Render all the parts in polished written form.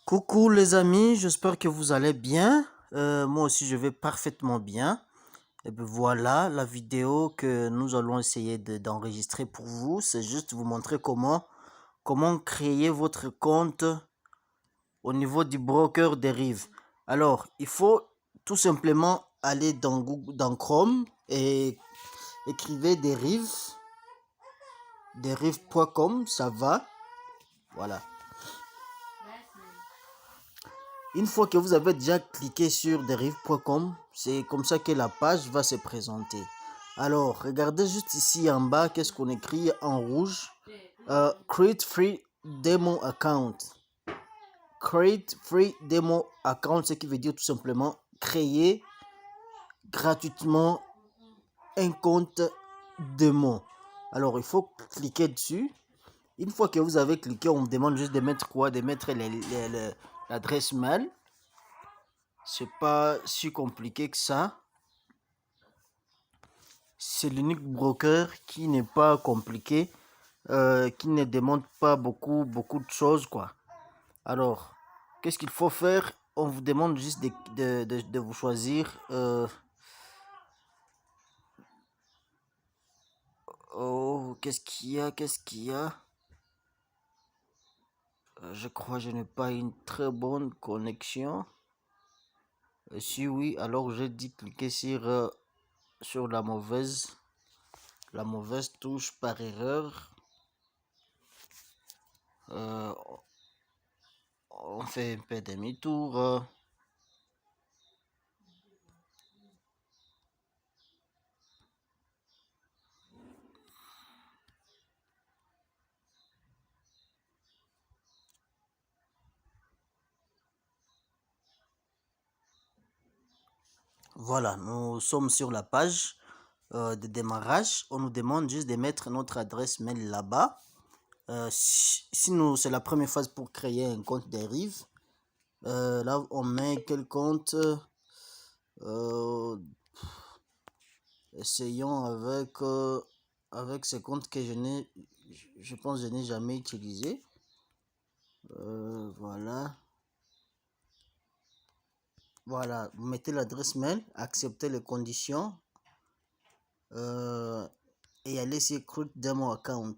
Coucou les amis, j'espère que vous allez bien. Moi aussi je vais parfaitement bien. Et bien voilà, la vidéo que nous allons essayer d'enregistrer pour vous, c'est juste vous montrer comment créer votre compte au niveau du broker Derive. Alors, il faut tout simplement aller dans Google, dans Chrome et écrivez derive.com, ça va. Voilà. Une fois que vous avez déjà cliqué sur derive.com, c'est comme ça que la page va se présenter. Alors, regardez juste ici en bas, qu'est-ce qu'on écrit en rouge? Create free demo account. Create free demo account, ce qui veut dire tout simplement créer gratuitement un compte démo. Alors, il faut cliquer dessus. Une fois que vous avez cliqué, on me demande juste de mettre quoi? De mettre l'adresse mail. C'est pas si compliqué que ça. C'est l'unique broker qui n'est pas compliqué, qui ne demande pas beaucoup de choses, quoi. Alors, qu'est-ce qu'il faut faire? On vous demande juste de vous choisir. Oh, qu'est-ce qu'il y a? Qu'est-ce qu'il y a? Je crois que je n'ai pas une très bonne connexion. Si oui, alors j'ai dit cliquer sur la mauvaise touche par erreur. Euh, on fait un peu demi-tour. Voilà, nous sommes sur la page de démarrage. On nous demande juste de mettre notre adresse mail là-bas. Si c'est la première phase pour créer un compte Derive. Là, on met quel compte? Euh, Essayons avec ce compte que je pense que je n'ai jamais utilisé. Voilà. Voilà, vous mettez l'adresse mail, acceptez les conditions et allez sur Create Demo Account.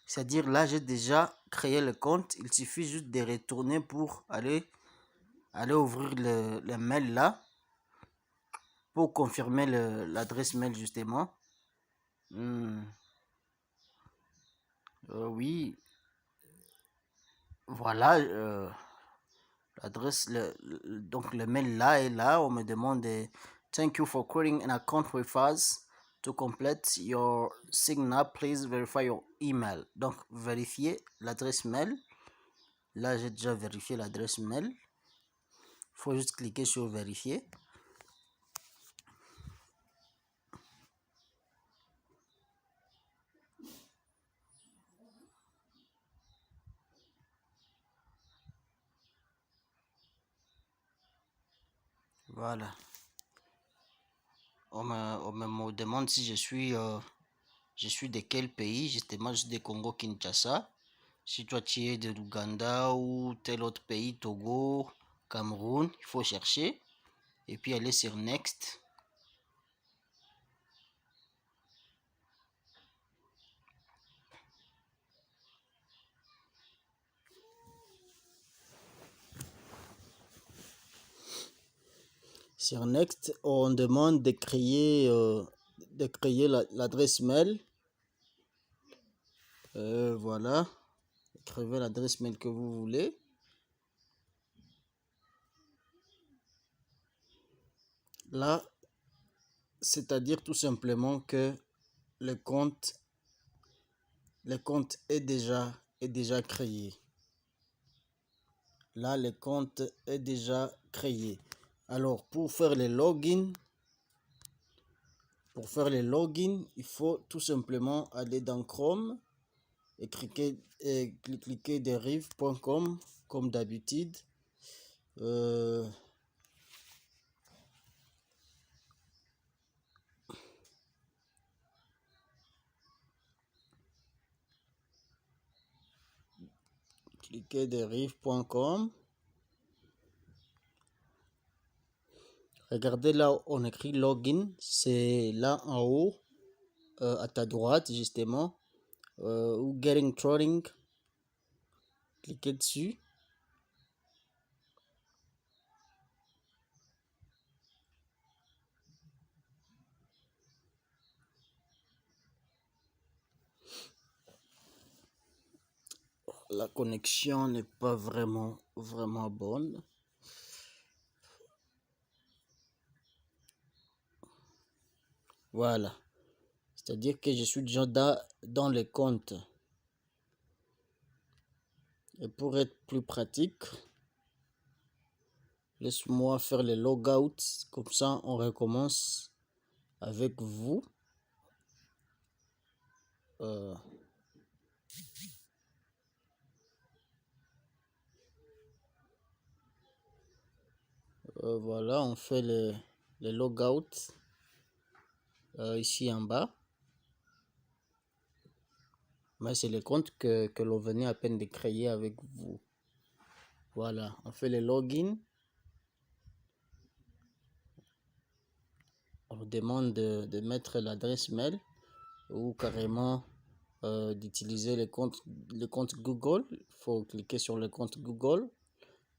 C'est-à-dire là, j'ai déjà créé le compte. Il suffit juste de retourner pour aller ouvrir le mail là pour confirmer l'adresse mail justement. Oui, voilà. L'adresse, donc le mail là est là. On me demande Thank you for creating an account with us. To complete your sign up, please verify your email. Donc, vérifier l'adresse mail. Là, j'ai déjà vérifié l'adresse mail. Il faut juste cliquer sur vérifier. Voilà. On me demande si je suis de quel pays. Justement, je suis de Congo Kinshasa. Si toi tu es de l'Ouganda ou tel autre pays, Togo, Cameroun, il faut chercher et puis aller sur Next. Sur Next, on demande de créer l'adresse mail. Voilà. Écrivez l'adresse mail que vous voulez. Là, c'est-à-dire tout simplement que le compte, est déjà créé. Là, le compte est déjà créé. Alors, pour faire le login, il faut tout simplement aller dans Chrome et cliquer derive.com comme d'habitude. cliquez derive.com. Regardez là où on écrit login, c'est là en haut, à ta droite justement, ou getting trading. Cliquez dessus. La connexion n'est pas vraiment bonne. Voilà. C'est-à-dire que je suis déjà dans les comptes. Et pour être plus pratique, laisse-moi faire le logout. Comme ça, on recommence avec vous. Voilà, on fait le logout ici en bas. Mais c'est le compte que l'on venait à peine de créer avec vous. Voilà, on fait le login. On demande de mettre l'adresse mail ou carrément d'utiliser le compte Google. Il faut cliquer sur le compte Google.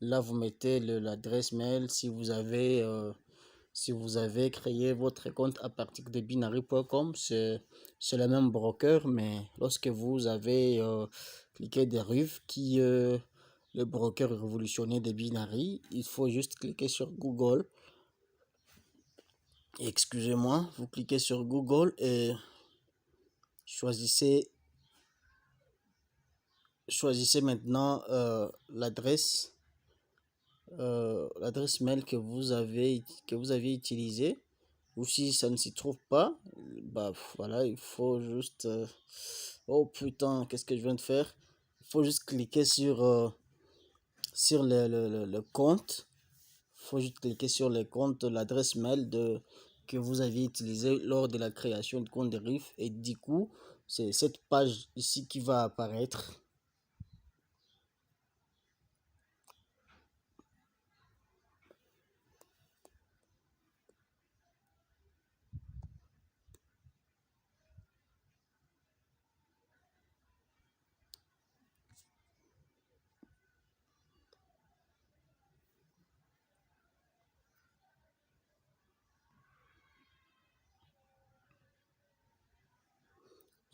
Là, vous mettez l'adresse mail si vous avez créé votre compte à partir de binary.com. C'est le même broker, mais lorsque vous avez cliqué Derive, qui le broker révolutionnaire de Binary, il faut juste cliquer sur Google. Excusez-moi, vous cliquez sur Google et choisissez maintenant l'adresse mail que vous avez utilisée, ou si ça ne s'y trouve pas, bah voilà, il faut juste oh putain, qu'est-ce que je viens de faire? Il faut juste cliquer sur le compte. Il faut juste cliquer sur le compte, l'adresse mail que vous aviez utilisé lors de la création de compte Derive, et du coup c'est cette page ici qui va apparaître.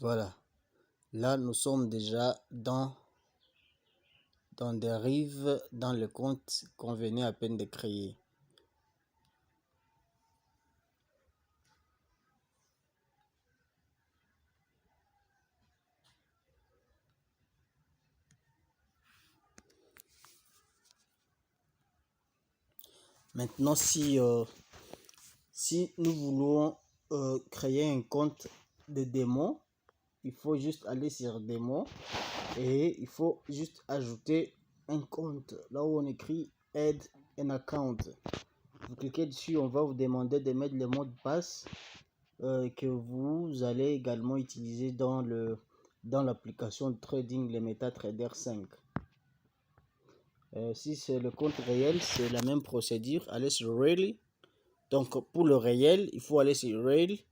Voilà, là nous sommes déjà dans Derive, dans le compte qu'on venait à peine de créer. Maintenant, si nous voulons créer un compte de démo, il faut juste aller sur démo et il faut juste ajouter un compte. Là où on écrit add an account, vous cliquez dessus, on va vous demander de mettre le mot de passe que vous allez également utiliser dans l'application de trading, le MetaTrader 5. Si c'est le compte réel, c'est la même procédure. Allez sur Really. Donc pour le réel, il faut aller sur Rail.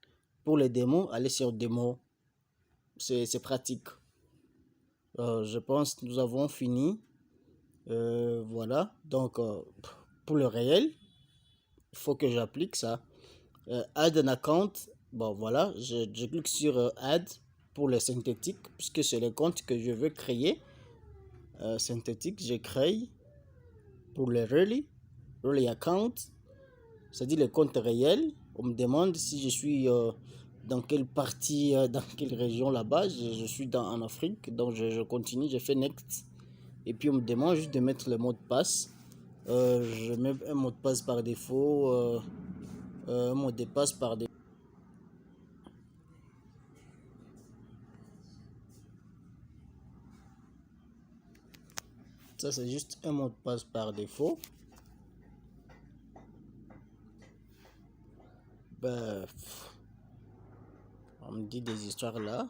Pour les démos, aller sur démo. C'est pratique. Je pense que nous avons fini. Voilà. Donc pour le réel, il faut que j'applique ça. Add an account. Bon voilà, je clique sur Add pour le synthétique, puisque c'est le compte que je veux créer. Synthétique, je crée pour le Really account. C'est-à-dire le compte réel. On me demande si je suis dans quelle partie, dans quelle région là-bas. Je suis en Afrique, donc je continue, je fais next. Et puis on me demande juste de mettre le mot de passe. Je mets un mot de passe par défaut, un mot de passe par défaut. Ça, c'est juste un mot de passe par défaut. Ben, on me dit des histoires là.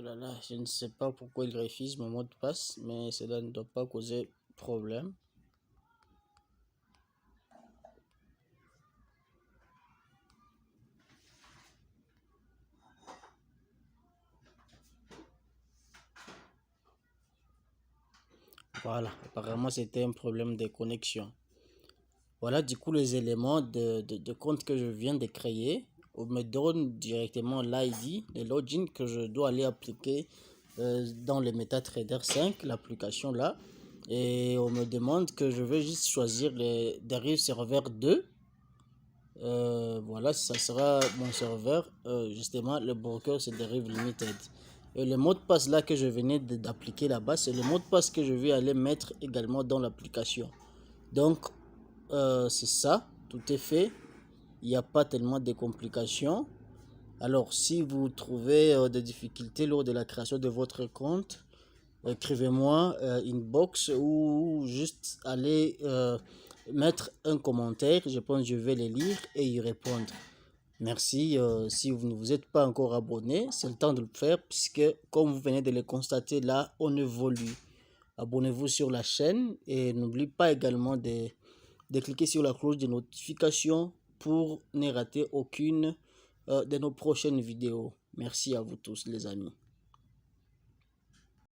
là là, je ne sais pas pourquoi il refuse mon mot de passe, mais cela ne doit pas causer problème. Voilà, apparemment c'était un problème de connexion. Voilà du coup les éléments de compte que je viens de créer. On me donne directement l'ID, le login que je dois aller appliquer dans le MetaTrader 5, l'application là. Et on me demande que je vais juste choisir le Derive Server 2. Voilà, ça sera mon serveur. Justement, le broker c'est Derive Limited. Et le mot de passe là que je venais d'appliquer là-bas, c'est le mot de passe que je vais aller mettre également dans l'application. Donc, c'est ça, tout est fait. Il n'y a pas tellement de complications. Alors, si vous trouvez des difficultés lors de la création de votre compte, écrivez-moi inbox ou juste allez mettre un commentaire. Je pense que je vais les lire et y répondre. Merci. Si vous ne vous êtes pas encore abonné, c'est le temps de le faire puisque, comme vous venez de le constater là, on évolue. Abonnez-vous sur la chaîne et n'oubliez pas également de cliquer sur la cloche de notification pour ne rater aucune de nos prochaines vidéos. Merci à vous tous les amis.